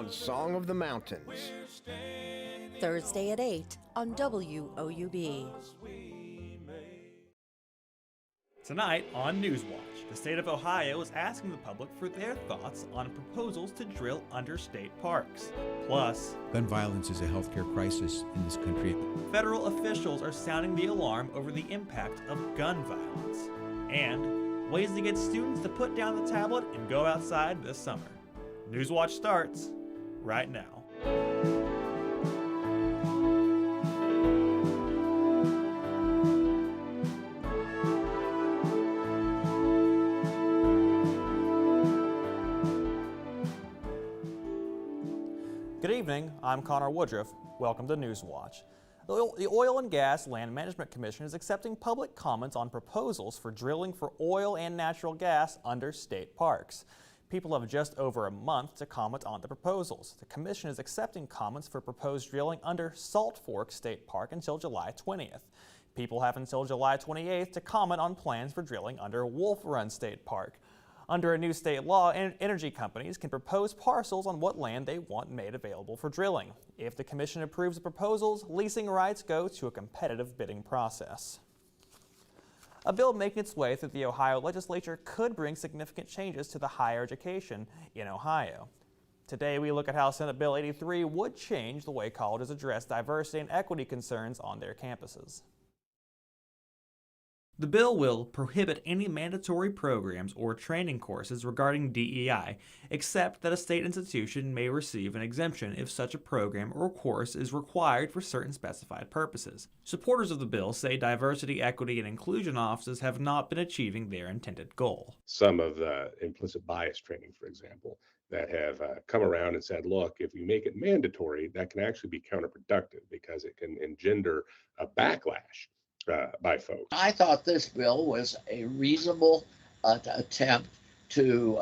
on Song of the Mountains. Thursday at 8 on WOUB. Tonight on Newswatch, the state of Ohio is asking the public for their thoughts on proposals to drill under state parks. Plus, gun violence is a healthcare crisis in this country. Federal officials are sounding the alarm over the impact of gun violence. And ways to get students to put down the tablet and go outside this summer. Newswatch starts right now. Good evening, I'm Connor Woodruff. Welcome to Newswatch. The Oil and Gas Land Management Commission is accepting public comments on proposals for drilling for oil and natural gas under state parks. People have just over a month to comment on the proposals. The commission is accepting comments for proposed drilling under Salt Fork State Park until July 20th. People have until July 28th to comment on plans for drilling under Wolf Run State Park. Under a new state law, energy companies can propose parcels on what land they want made available for drilling. If the commission approves the proposals, leasing rights go to a competitive bidding process. A bill making its way through the Ohio legislature could bring significant changes to the higher education in Ohio. Today, we look at how Senate Bill 83 would change the way colleges address diversity and equity concerns on their campuses. The bill will prohibit any mandatory programs or training courses regarding DEI, except that a state institution may receive an exemption if such a program or course is required for certain specified purposes. Supporters of the bill say diversity, equity, and inclusion offices have not been achieving their intended goal. Some of the implicit bias training, for example, that have come around and said, look, if you make it mandatory, that can actually be counterproductive because it can engender a backlash by folks. I thought this bill was a reasonable attempt to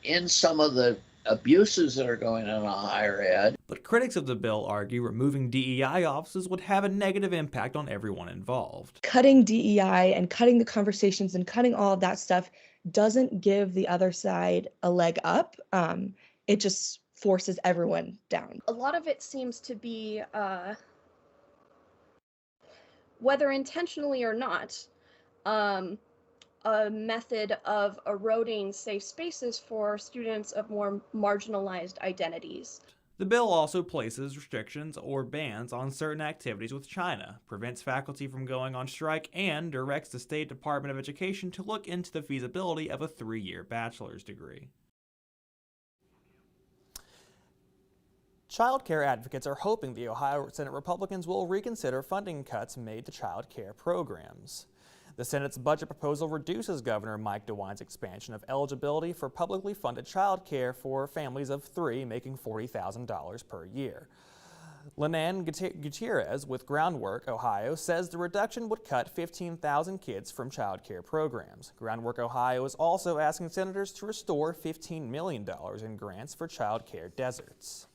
end some of the abuses that are going on in higher ed. But critics of the bill argue removing DEI offices would have a negative impact on everyone involved. Cutting DEI and cutting the conversations and cutting all of that stuff doesn't give the other side a leg up. It just forces everyone down. A lot of it seems to be whether intentionally or not, a method of eroding safe spaces for students of more marginalized identities. The bill also places restrictions or bans on certain activities with China, prevents faculty from going on strike, and directs the State Department of Education to look into the feasibility of a 3-year bachelor's degree. Child care advocates are hoping the Ohio Senate Republicans will reconsider funding cuts made to child care programs. The Senate's budget proposal reduces Governor Mike DeWine's expansion of eligibility for publicly funded child care for families of 3 making $40,000 per year. Lenan Gutierrez with Groundwork Ohio says the reduction would cut 15,000 kids from child care programs. Groundwork Ohio is also asking senators to restore $15 million in grants for child care deserts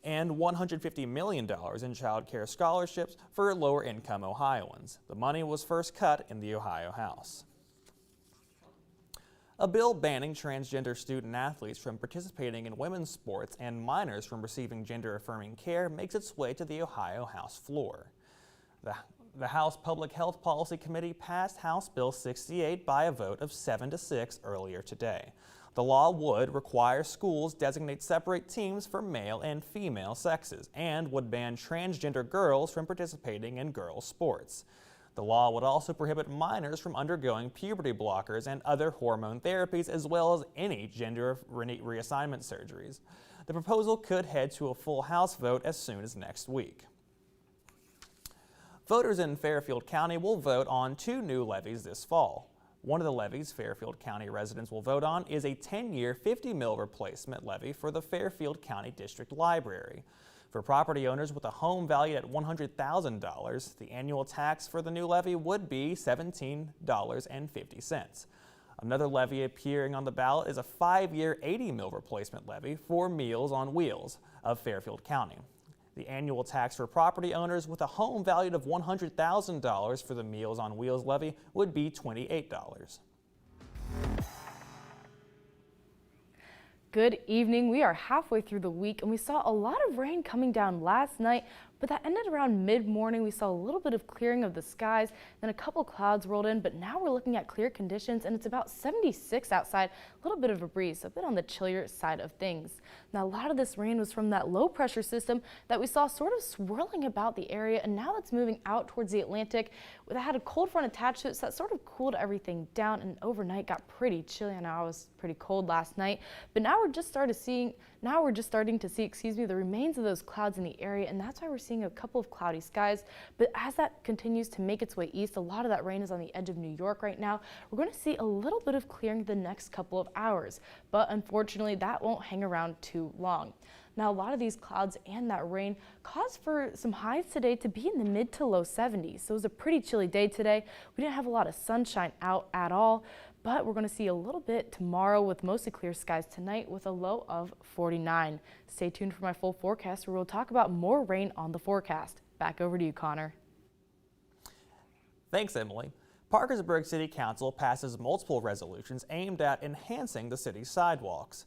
and $150 million in child care scholarships for lower-income Ohioans. The money was first cut in the Ohio House. A bill banning transgender student athletes from participating in women's sports and minors from receiving gender-affirming care makes its way to the Ohio House floor. The House Public Health Policy Committee passed House Bill 68 by a vote of 7-6 earlier today. The law would require schools designate separate teams for male and female sexes and would ban transgender girls from participating in girls' sports. The law would also prohibit minors from undergoing puberty blockers and other hormone therapies, as well as any gender reassignment surgeries. The proposal could head to a full House vote as soon as next week. Voters in Fairfield County will vote on 2 new levies this fall. One of the levies Fairfield County residents will vote on is a 10-year $50 million replacement levy for the Fairfield County District Library. For property owners with a home valued at $100,000, the annual tax for the new levy would be $17.50. Another levy appearing on the ballot is a 5-year $80 million replacement levy for Meals on Wheels of Fairfield County. The annual tax for property owners with a home valued of $100,000 for the Meals on Wheels levy would be $28. Good evening. We are halfway through the week and we saw a lot of rain coming down last night, but that ended around mid-morning. We saw a little bit of clearing of the skies, then a couple clouds rolled in, but now we're looking at clear conditions and it's about 76 outside, a little bit of a breeze, so a bit on the chillier side of things. Now a lot of this rain was from that low pressure system that we saw sort of swirling about the area, and now that's moving out towards the Atlantic. That had a cold front attached to it, so that sort of cooled everything down, and overnight got pretty chilly. I know I was pretty cold last night, but now we're just starting to see, the remains of those clouds in the area, and that's why we're seeing a couple of cloudy skies. But as that continues to make its way east, a lot of that rain is on the edge of New York right now. We're going to see a little bit of clearing the next couple of hours, but unfortunately that won't hang around too long. Now, a lot of these clouds and that rain caused for some highs today to be in the mid to low 70s. So it was a pretty chilly day today. We didn't have a lot of sunshine out at all, but we're going to see a little bit tomorrow with mostly clear skies tonight with a low of 49. Stay tuned for my full forecast where we'll talk about more rain on the forecast. Back over to you, Connor. Thanks, Emily. Parkersburg City Council passes multiple resolutions aimed at enhancing the city's sidewalks.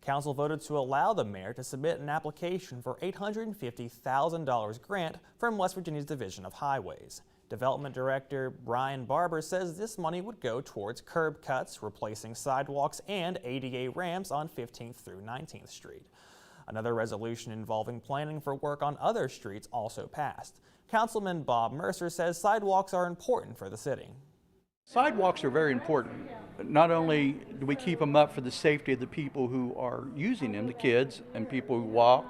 Council voted to allow the mayor to submit an application for $850,000 grant from West Virginia's Division of Highways. Development Director Brian Barber says this money would go towards curb cuts, replacing sidewalks, and ADA ramps on 15th through 19th Street. Another resolution involving planning for work on other streets also passed. Councilman Bob Mercer says sidewalks are important for the city. Sidewalks are very important. Not only do we keep them up for the safety of the people who are using them, the kids and people who walk,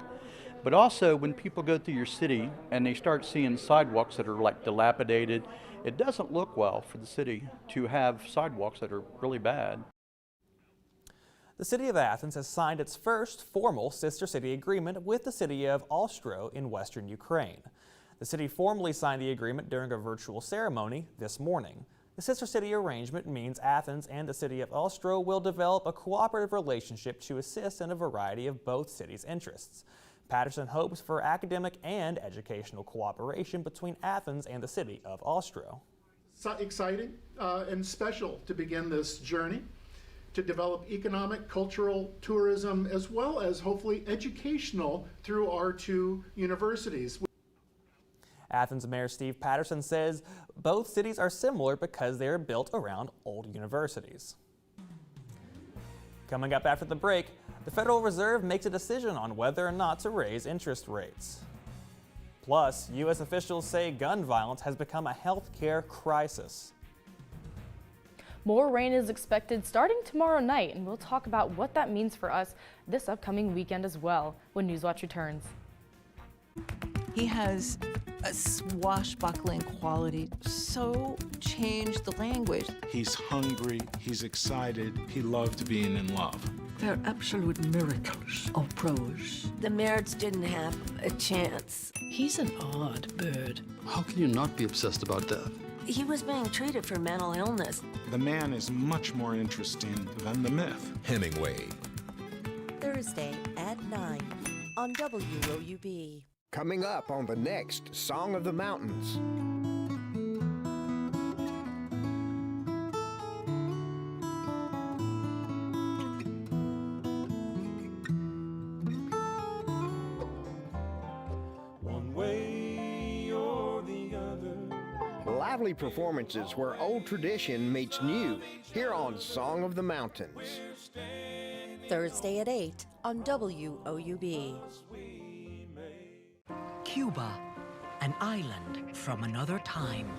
but also when people go through your city and they start seeing sidewalks that are like dilapidated, it doesn't look well for the city to have sidewalks that are really bad. The City of Athens has signed its first formal sister city agreement with the city of Ostro in western Ukraine. The city formally signed the agreement during a virtual ceremony this morning. The sister city arrangement means Athens and the city of Ostro will develop a cooperative relationship to assist in a variety of both cities' interests. Patterson hopes for academic and educational cooperation between Athens and the city of Ostro. So exciting and special to begin this journey to develop economic, cultural, tourism, as well as hopefully educational through our two universities. Athens Mayor Steve Patterson says both cities are similar because they are built around old universities. Coming up after the break, the Federal Reserve makes a decision on whether or not to raise interest rates. Plus, U.S. officials say gun violence has become a healthcare crisis. More rain is expected starting tomorrow night, and we'll talk about what that means for us this upcoming weekend as well when Newswatch returns. He has a swashbuckling quality, so changed the language. He's hungry, he's excited, he loved being in love. They're absolute miracles of prose. The Merritts didn't have a chance. He's an odd bird. How can you not be obsessed about death? He was being treated for mental illness. The man is much more interesting than the myth. Hemingway. Thursday at 9 on WOUB. Coming up on the next Song of the Mountains. One way or the other. Lively performances where old tradition meets new here on Song of the Mountains. Thursday at 8 on WOUB. Cuba, an island from another time.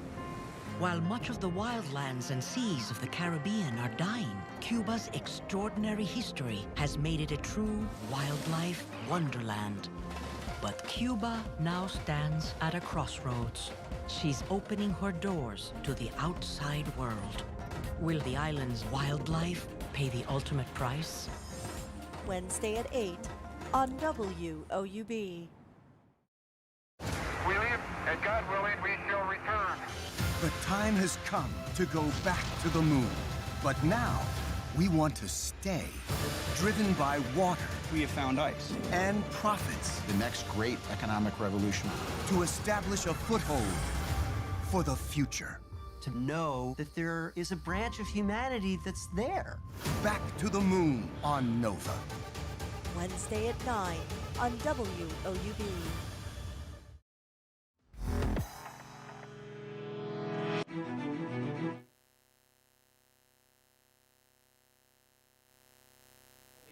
While much of the wildlands and seas of the Caribbean are dying, Cuba's extraordinary history has made it a true wildlife wonderland. But Cuba now stands at a crossroads. She's opening her doors to the outside world. Will the island's wildlife pay the ultimate price? Wednesday at 8 on WOUB. We live, and God willing, we shall return. The time has come to go back to the moon. But now, we want to stay. Driven by water. We have found ice. And profits. The next great economic revolution. To establish a foothold for the future. To know that there is a branch of humanity that's there. Back to the moon on Nova. Wednesday at 9 on WOUB.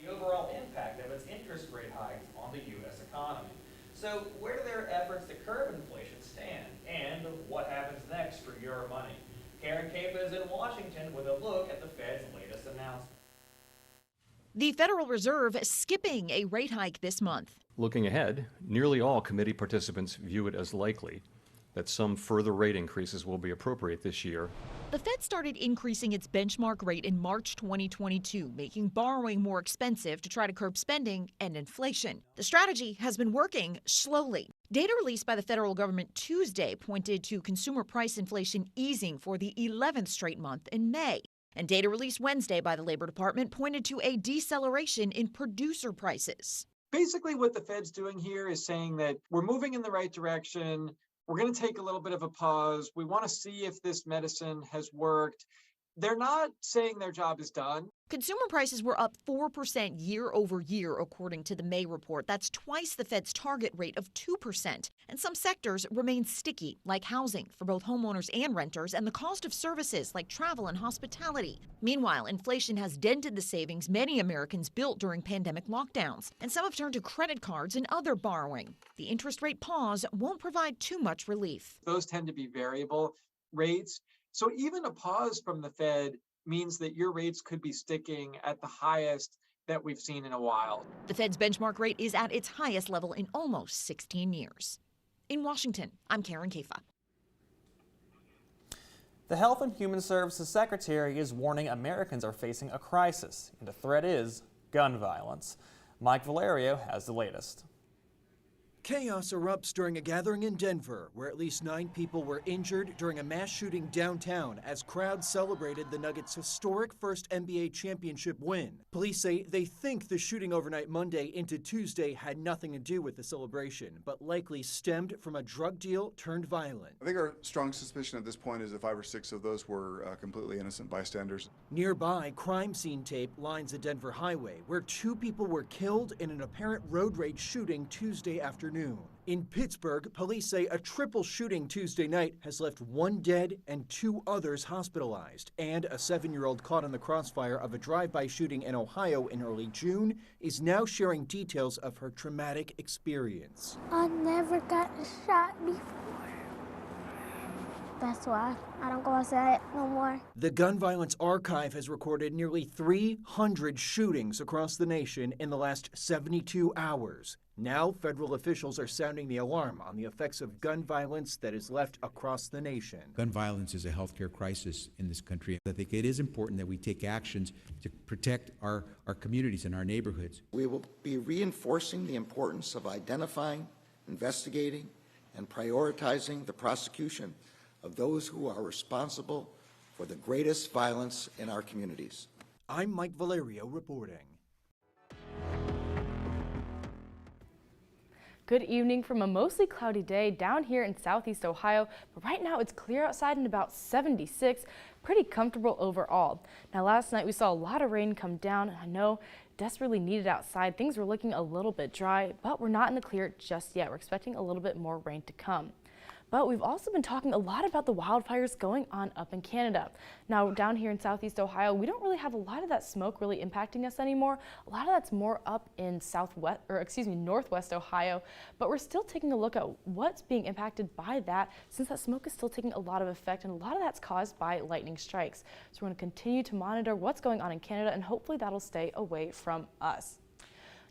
The overall impact of its interest rate hikes on the U.S. economy. So where do their efforts to curb inflation stand? And what happens next for your money? Karen Capa is in Washington with a look at the Fed's latest announcement. The Federal Reserve skipping a rate hike this month. Looking ahead, nearly all committee participants view it as likely that some further rate increases will be appropriate this year. The Fed started increasing its benchmark rate in March 2022, making borrowing more expensive to try to curb spending and inflation. The strategy has been working slowly. Data released by the federal government Tuesday pointed to consumer price inflation easing for the 11th straight month in May. And data released Wednesday by the Labor Department pointed to a deceleration in producer prices. Basically, what the Fed's doing here is saying that we're moving in the right direction. We're going to take a little bit of a pause. We want to see if this medicine has worked. They're not saying their job is done. Consumer prices were up 4% year over year, according to the May report. That's twice the Fed's target rate of 2%. And some sectors remain sticky, like housing for both homeowners and renters, and the cost of services like travel and hospitality. Meanwhile, inflation has dented the savings many Americans built during pandemic lockdowns, and some have turned to credit cards and other borrowing. The interest rate pause won't provide too much relief. Those tend to be variable rates. So even a pause from the Fed means that your rates could be sticking at the highest that we've seen in a while. The Fed's benchmark rate is at its highest level in almost 16 years. In Washington, I'm Karen Capa. The Health and Human Services Secretary is warning Americans are facing a crisis, and the threat is gun violence. Mike Valerio has the latest. Chaos erupts during a gathering in Denver, where at least 9 people were injured during a mass shooting downtown as crowds celebrated the Nuggets' historic first NBA championship win. Police say they think the shooting overnight Monday into Tuesday had nothing to do with the celebration, but likely stemmed from a drug deal turned violent. I think our strong suspicion at this point is that 5 or 6 of those were completely innocent bystanders. Nearby, crime scene tape lines the Denver highway, where 2 people were killed in an apparent road rage shooting Tuesday afternoon. In Pittsburgh, police say a triple shooting Tuesday night has left 1 dead and 2 others hospitalized. And a 7-year-old caught in the crossfire of a drive-by shooting in Ohio in early June is now sharing details of her traumatic experience. I never got shot before. That's why I don't go outside no more. The Gun Violence Archive has recorded nearly 300 shootings across the nation in the last 72 hours. Now, federal officials are sounding the alarm on the effects of gun violence that is left across the nation. Gun violence is a healthcare crisis in this country. I think it is important that we take actions to protect our communities and our neighborhoods. We will be reinforcing the importance of identifying, investigating, and prioritizing the prosecution of those who are responsible for the greatest violence in our communities. I'm Mike Valerio reporting. Good evening from a mostly cloudy day down here in southeast Ohio, but right now it's clear outside and about 76, pretty comfortable overall. Now last night we saw a lot of rain come down, and I know desperately needed outside. Things were looking a little bit dry, but we're not in the clear just yet. We're expecting a little bit more rain to come. But we've also been talking a lot about the wildfires going on up in Canada. Now down here in southeast Ohio, we don't really have a lot of that smoke really impacting us anymore. A lot of that's more up in northwest Ohio, but we're still taking a look at what's being impacted by that, since that smoke is still taking a lot of effect, and a lot of that's caused by lightning strikes. So we're going to continue to monitor what's going on in Canada, and hopefully that'll stay away from us.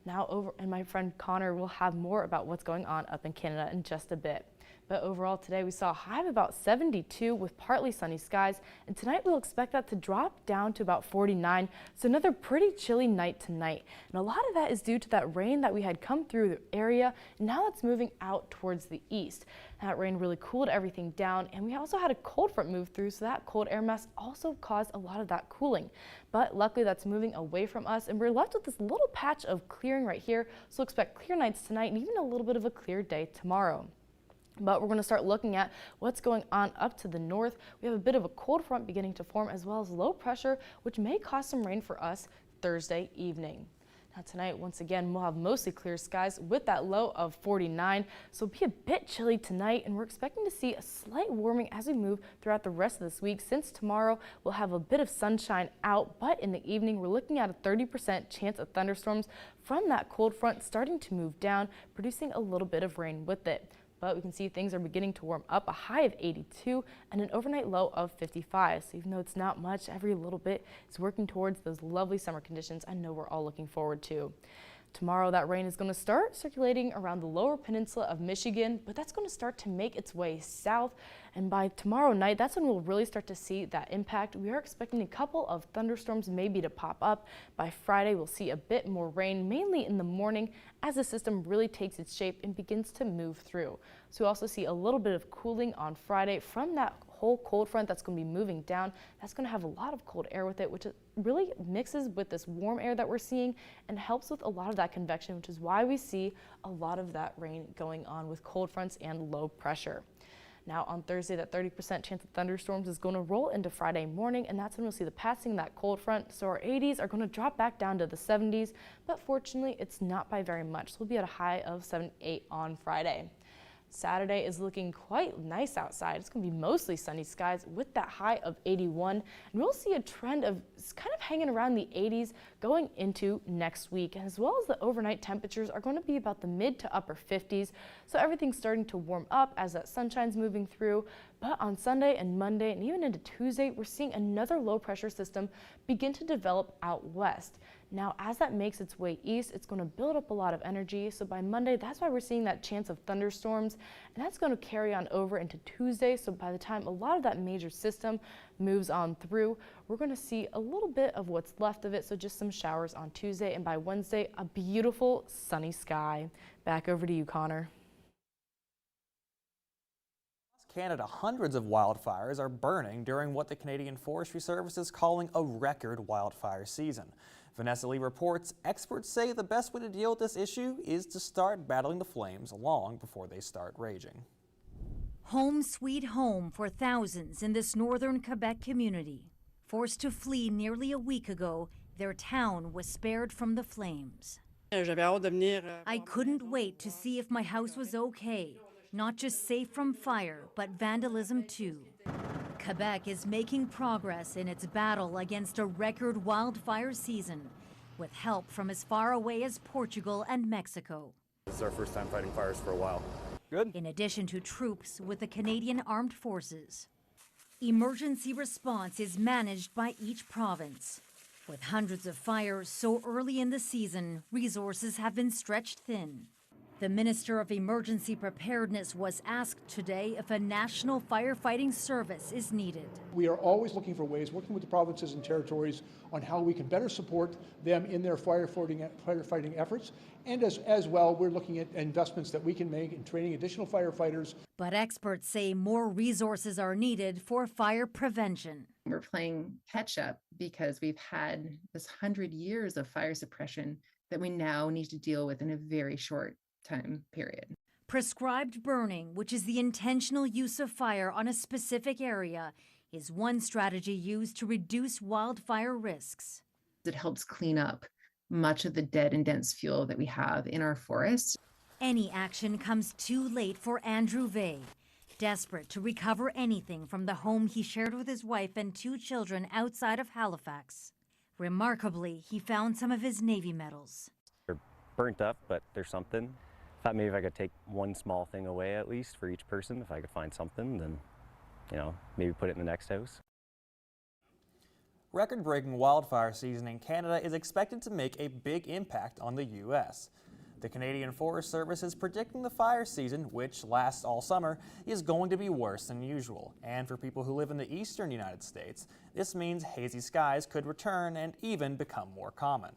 Now and my friend Connor will have more about what's going on up in Canada in just a bit. But overall today we saw a high of about 72 with partly sunny skies, and tonight we'll expect that to drop down to about 49, so another pretty chilly night tonight. And a lot of that is due to that rain that we had come through the area, and now that's moving out towards the east. That rain really cooled everything down, and we also had a cold front move through, so that cold air mass also caused a lot of that cooling. But luckily that's moving away from us, and we're left with this little patch of clearing right here, so expect clear nights tonight and even a little bit of a clear day tomorrow. But we're going to start looking at what's going on up to the north. We have a bit of a cold front beginning to form, as well as low pressure, which may cause some rain for us Thursday evening. Now tonight, once again, we'll have mostly clear skies with that low of 49. So it'll be a bit chilly tonight, and we're expecting to see a slight warming as we move throughout the rest of this week. Since tomorrow, we'll have a bit of sunshine out, but in the evening, we're looking at a 30% chance of thunderstorms from that cold front starting to move down, producing a little bit of rain with it. But we can see things are beginning to warm up, a high of 82 and an overnight low of 55. So even though it's not much, every little bit is working towards those lovely summer conditions I know we're all looking forward to. Tomorrow, that rain is going to start circulating around the lower peninsula of Michigan, but that's going to start to make its way south. And by tomorrow night, that's when we'll really start to see that impact. We are expecting a couple of thunderstorms maybe to pop up. By Friday, we'll see a bit more rain, mainly in the morning, as the system really takes its shape and begins to move through. So we also see a little bit of cooling on Friday from that whole cold front that's going to be moving down. That's going to have a lot of cold air with it, which really mixes with this warm air that we're seeing and helps with a lot of that convection, which is why we see a lot of that rain going on with cold fronts and low pressure. Now on Thursday, that 30% chance of thunderstorms is going to roll into Friday morning, and that's when we'll see the passing of that cold front. So our 80s are going to drop back down to the 70s, but fortunately it's not by very much. So we'll be at a high of 78 on Friday. Saturday is looking quite nice outside. It's going to be mostly sunny skies with that high of 81. And we'll see a trend of kind of hanging around the 80s going into next week, as well as the overnight temperatures are going to be about the mid to upper 50s. So everything's starting to warm up as that sunshine's moving through. But on Sunday and Monday and even into Tuesday, we're seeing another low pressure system begin to develop out west. Now, as that makes its way east, it's going to build up a lot of energy. So by Monday, that's why we're seeing that chance of thunderstorms, and that's going to carry on over into Tuesday. So by the time a lot of that major system moves on through, we're going to see a little bit of what's left of it. So just some showers on Tuesday, and by Wednesday, a beautiful sunny sky. Back over to you, Connor. Canada, hundreds of wildfires are burning during what the Canadian Forestry Service is calling a record wildfire season. Vanessa Lee reports experts say the best way to deal with this issue is to start battling the flames long before they start raging. Home sweet home for thousands in this northern Quebec community. Forced to flee nearly a week ago, their town was spared from the flames. I couldn't wait to see if my house was okay. Not just safe from fire, but vandalism too. Quebec is making progress in its battle against a record wildfire season, with help from as far away as Portugal and Mexico. This is our first time fighting fires for a while. Good. In addition to troops with the Canadian Armed Forces. Emergency response is managed by each province. With hundreds of fires so early in the season, resources have been stretched thin. The Minister of Emergency Preparedness was asked today if a national firefighting service is needed. We are always looking for ways, working with the provinces and territories, on how we can better support them in their firefighting efforts. And as well, we're looking at investments that we can make in training additional firefighters. But experts say more resources are needed for fire prevention. We're playing catch up because we've had this 100 years of fire suppression that we now need to deal with in a very short time period. Prescribed burning, which is the intentional use of fire on a specific area, is one strategy used to reduce wildfire risks. It helps clean up much of the dead and dense fuel that we have in our forests. Any action comes too late for Andrew Vey, desperate to recover anything from the home he shared with his wife and 2 children outside of Halifax. Remarkably, he found some of his Navy medals. They're burnt up, but there's something. Thought maybe if I could take one small thing away at least for each person, if I could find something, then, maybe put it in the next house. Record-breaking wildfire season in Canada is expected to make a big impact on the U.S. The Canadian Forest Service is predicting the fire season, which lasts all summer, is going to be worse than usual. And for people who live in the eastern United States, this means hazy skies could return and even become more common.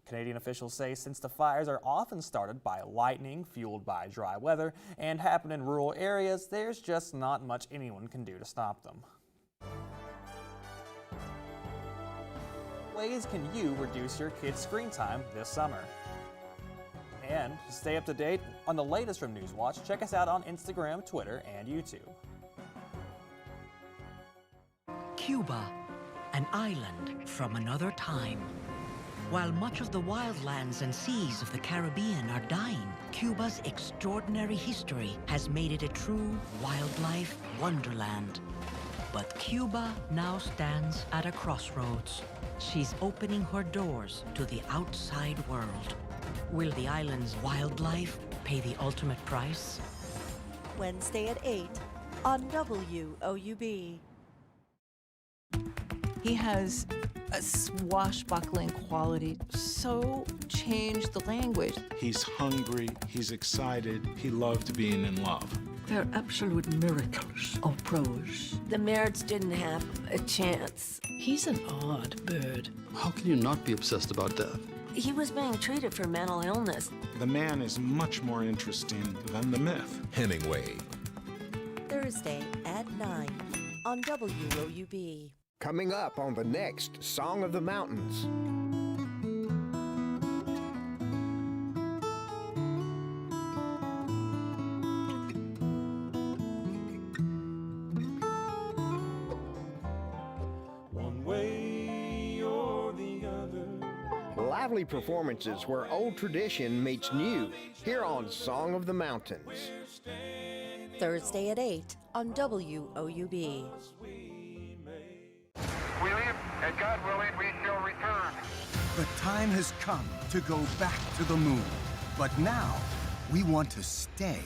Canadian officials say since the fires are often started by lightning fueled by dry weather and happen in rural areas, there's just not much anyone can do to stop them. Ways can you reduce your kids' screen time this summer? And to stay up to date on the latest from Newswatch, check us out on Instagram, Twitter, and YouTube. Cuba, an island from another time. While much of the wildlands and seas of the Caribbean are dying, Cuba's extraordinary history has made it a true wildlife wonderland. But Cuba now stands at a crossroads. She's opening her doors to the outside world. Will the island's wildlife pay the ultimate price? Wednesday at 8 on WOUB. He has a swashbuckling quality, so changed the language. He's hungry, he's excited, he loved being in love. They're absolute miracles of prose. The Merritts didn't have a chance. He's an odd bird. How can you not be obsessed about death? He was being treated for mental illness. The man is much more interesting than the myth. Hemingway. Thursday at 9 on WOUB. Coming up on the next Song of the Mountains. One way or the other. Lively performances where old tradition meets new here on Song of the Mountains. Thursday at 8 on WOUB. We live, and God willing, we shall return. The time has come to go back to the moon. But now, we want to stay,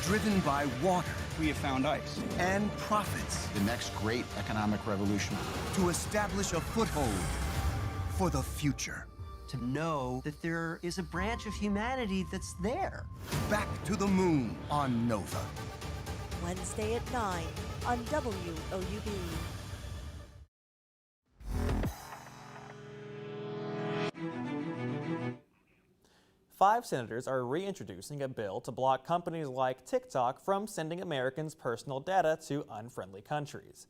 driven by water. We have found ice. And profits. The next great economic revolution. To establish a foothold for the future. To know that there is a branch of humanity that's there. Back to the moon on Nova. Wednesday at 9 on WOUB. Five senators are reintroducing a bill to block companies like TikTok from sending Americans' personal data to unfriendly countries.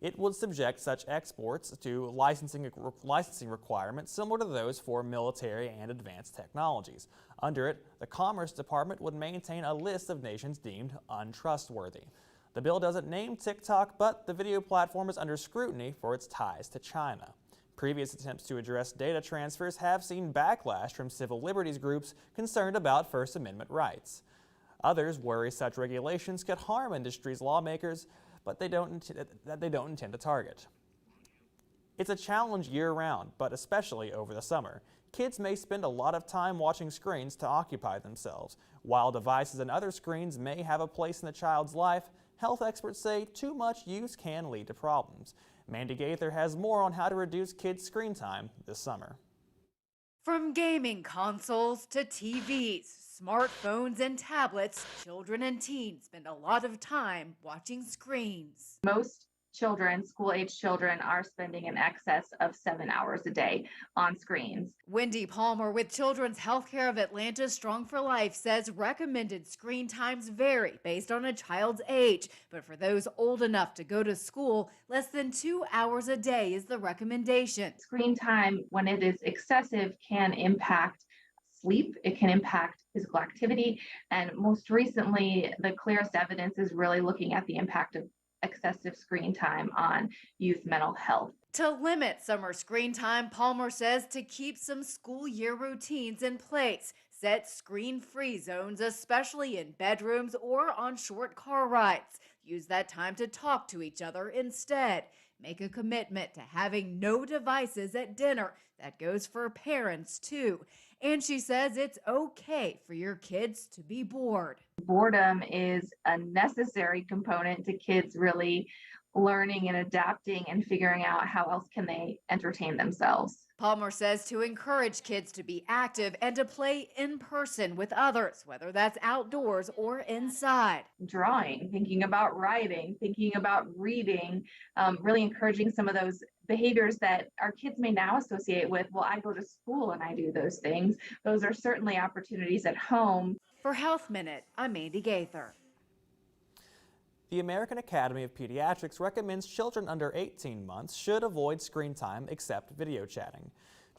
It would subject such exports to licensing requirements similar to those for military and advanced technologies. Under it, the Commerce Department would maintain a list of nations deemed untrustworthy. The bill doesn't name TikTok, but the video platform is under scrutiny for its ties to China. Previous attempts to address data transfers have seen backlash from civil liberties groups concerned about First Amendment rights. Others worry such regulations could harm industry's lawmakers, but they don't intend to target. It's a challenge year-round, but especially over the summer. Kids may spend a lot of time watching screens to occupy themselves. While devices and other screens may have a place in the child's life, health experts say too much use can lead to problems. Mandy Gaither has more on how to reduce kids' screen time this summer. From gaming consoles to TVs, smartphones and tablets, children and teens spend a lot of time watching screens. Most children, school-age children, are spending in excess of 7 hours a day on screens. Wendy Palmer with Children's Healthcare of Atlanta Strong for Life says recommended screen times vary based on a child's age, but for those old enough to go to school, less than 2 hours a day is the recommendation. Screen time, when it is excessive, can impact sleep, it can impact physical activity, and most recently, the clearest evidence is really looking at the impact of excessive screen time on youth mental health. To limit summer screen time, Palmer says to keep some school year routines in place. Set screen-free zones, especially in bedrooms or on short car rides. Use that time to talk to each other instead. Make a commitment to having no devices at dinner. That goes for parents too. And she says it's okay for your kids to be bored. Boredom is a necessary component to kids really learning and adapting and figuring out how else can they entertain themselves. Palmer says to encourage kids to be active and to play in person with others, whether that's outdoors or inside. Drawing, thinking about writing, thinking about reading, really encouraging some of those behaviors that our kids may now associate with, well, I go to school and I do those things. Those are certainly opportunities at home. For Health Minute, I'm Mandy Gaither. The American Academy of Pediatrics recommends children under 18 months should avoid screen time except video chatting.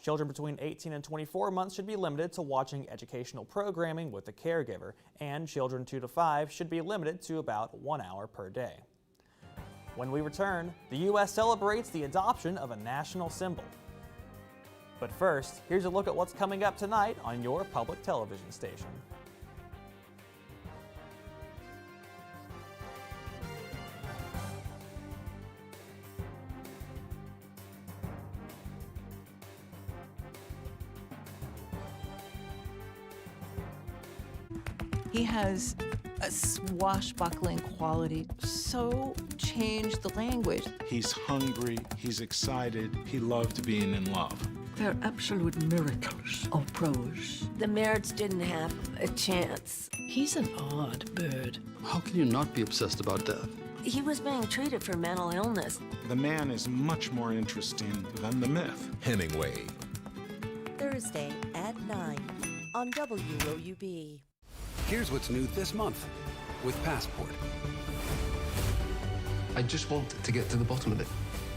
Children between 18 and 24 months should be limited to watching educational programming with a caregiver, and children 2 to 5 should be limited to about 1 hour per day. When we return, the U.S. celebrates the adoption of a national symbol. But first, here's a look at what's coming up tonight on your public television station. He has a swashbuckling quality, so changed the language. He's hungry, he's excited, he loved being in love. They're absolute miracles of prose. The merits didn't have a chance. He's an odd bird. How can you not be obsessed about death? He was being treated for mental illness. The man is much more interesting than the myth. Hemingway. Thursday at 9 on WOUB. Here's what's new this month with Passport. I just want to get to the bottom of it.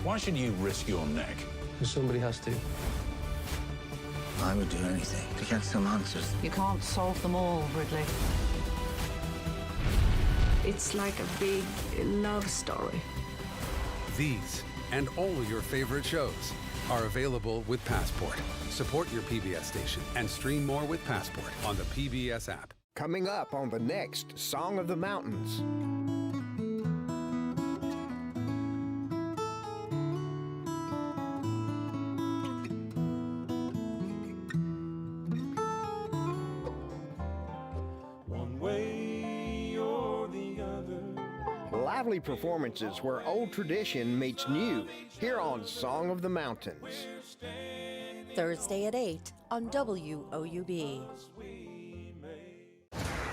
Why should you risk your neck? Because somebody has to. I would do anything to get some answers. You can't solve them all, Ridley. It's like a big love story. These and all your favorite shows are available with Passport. Support your PBS station and stream more with Passport on the PBS app. Coming up on the next Song of the Mountains. One way or the other. Lively performances where old tradition meets new here on Song of the Mountains. Thursday at 8 on WOUB.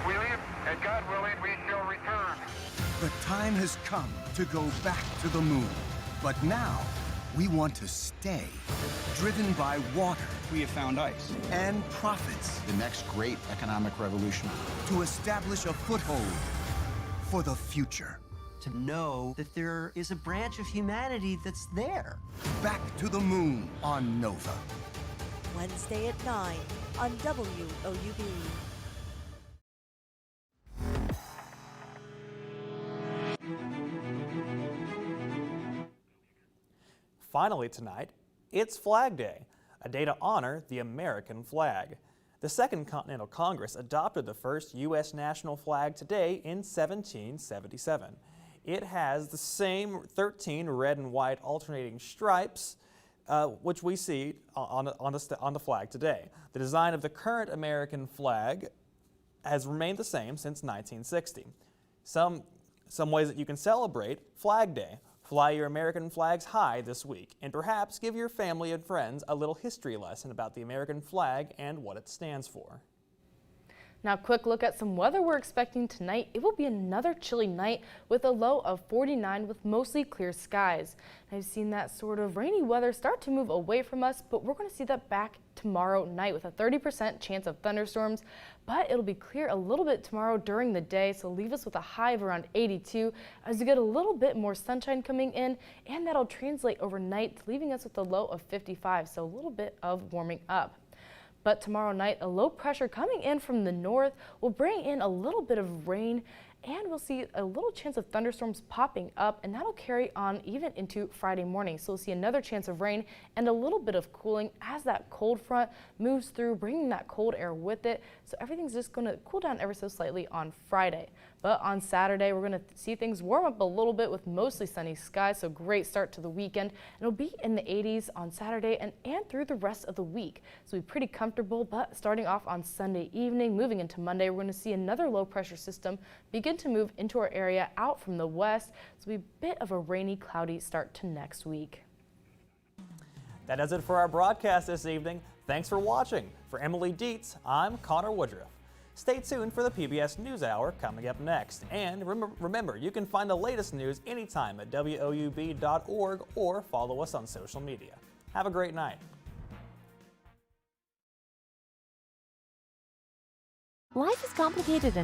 We live, and God willing, we shall return. The time has come to go back to the moon. But now, we want to stay, driven by water. We have found ice. And profits. The next great economic revolution. To establish a foothold for the future. To know that there is a branch of humanity that's there. Back to the moon on Nova. Wednesday at 9 on WOUB. Finally tonight, it's Flag Day, a day to honor the American flag. The Second Continental Congress adopted the first U.S. national flag today in 1777. It has the same 13 red and white alternating stripes which we see on the flag today. The design of the current American flag has remained the same since 1960. Some ways that you can celebrate Flag Day. Fly your American flags high this week, and perhaps give your family and friends a little history lesson about the American flag and what it stands for. Now, quick look at some weather we're expecting tonight. It will be another chilly night with a low of 49 with mostly clear skies. I've seen that sort of rainy weather start to move away from us, but we're going to see that back tomorrow night with a 30% chance of thunderstorms. But it'll be clear a little bit tomorrow during the day, so leave us with a high of around 82 as you get a little bit more sunshine coming in, and that'll translate overnight, leaving us with a low of 55, so a little bit of warming up. But tomorrow night, a low pressure coming in from the north will bring in a little bit of rain, and we'll see a little chance of thunderstorms popping up, and that'll carry on even into Friday morning. So we'll see another chance of rain and a little bit of cooling as that cold front moves through, bringing that cold air with it. So everything's just going to cool down ever so slightly on Friday. But on Saturday, we're going to see things warm up a little bit with mostly sunny skies, so great start to the weekend. It'll be in the 80s on Saturday and through the rest of the week. So it'll be pretty comfortable, but starting off on Sunday evening, moving into Monday, we're going to see another low pressure system begin to move into our area out from the west. So it'll be a bit of a rainy, cloudy start to next week. That does it for our broadcast this evening. Thanks for watching. For Emily Dietz, I'm Connor Woodruff. Stay tuned for the PBS NewsHour coming up next. And remember, you can find the latest news anytime at WOUB.org or follow us on social media. Have a great night. Life is complicated and